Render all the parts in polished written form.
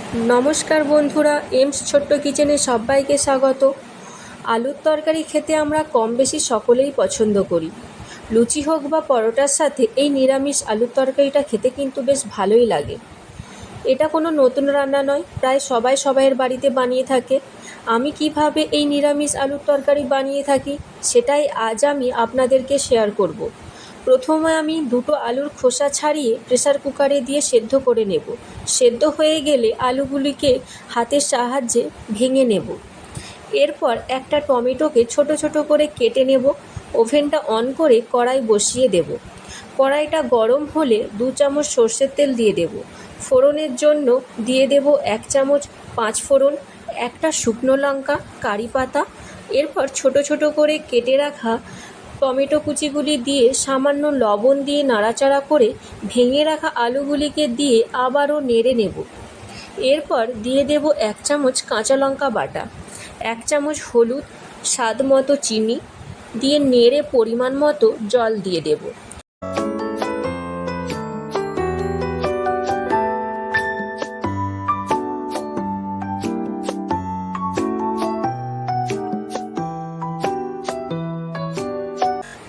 নমস্কার বন্ধুরা, এমস ছোট্ট কিচেনে সবাইকে স্বাগত। আলুর তরকারি খেতে আমরা কম বেশি সকলেই পছন্দ করি। লুচি হোক বা পরোটার সাথে এই নিরামিষ আলুর তরকারিটা খেতে কিন্তু বেশ ভালোই লাগে। এটা কোনো নতুন রান্না নয়, প্রায় সবাই সবাইয়ের বাড়িতে বানিয়ে থাকে। আমি কিভাবে এই নিরামিষ আলুর তরকারি বানিয়ে থাকি সেটাই আজ আমি আপনাদেরকে শেয়ার করব। প্রথমে আমি দুটো আলুর খোসা ছাড়িয়ে প্রেসার কুকারে দিয়ে সেদ্ধ করে নেব। সেদ্ধ হয়ে গেলে আলুগুলিকে হাতের সাহায্যে ভেঙে নেব। এরপর একটা টমেটোকে ছোট ছোট করে কেটে নেব। ওভেনটা অন করে কড়াই বসিয়ে দেব। কড়াইটা গরম হলে 2 চামচ সর্ষের তেল দিয়ে দেব। ফোড়নের জন্য দিয়ে দেব 1 চামচ 5 ফোড়ন, একটা শুকনো লঙ্কা, কারি পাতা। এরপর ছোট ছোট করে কেটে রাখা টমেটো কুচিগুলি দিয়ে সামান্য লবণ দিয়ে নাড়াচাড়া করে ভেঙে রাখা আলুগুলিকে দিয়ে আবারও নেড়ে নেব। এরপর দিয়ে দেব 1 চামচ কাঁচা লঙ্কা বাটা, 1 চামচ হলুদ, স্বাদ মতো চিনি দিয়ে নেড়ে পরিমাণ মতো জল দিয়ে দেব।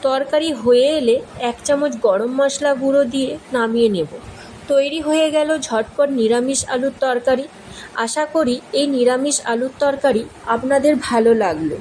তরকারি হয়ে এলে 1 চামচ গরম মশলা গুঁড়ো দিয়ে নামিয়ে নেব। তৈরি হয়ে গেল ঝটপট নিরামিষ আলুর তরকারি। আশা করি এই নিরামিষ আলুর তরকারি আপনাদের ভালো লাগলো।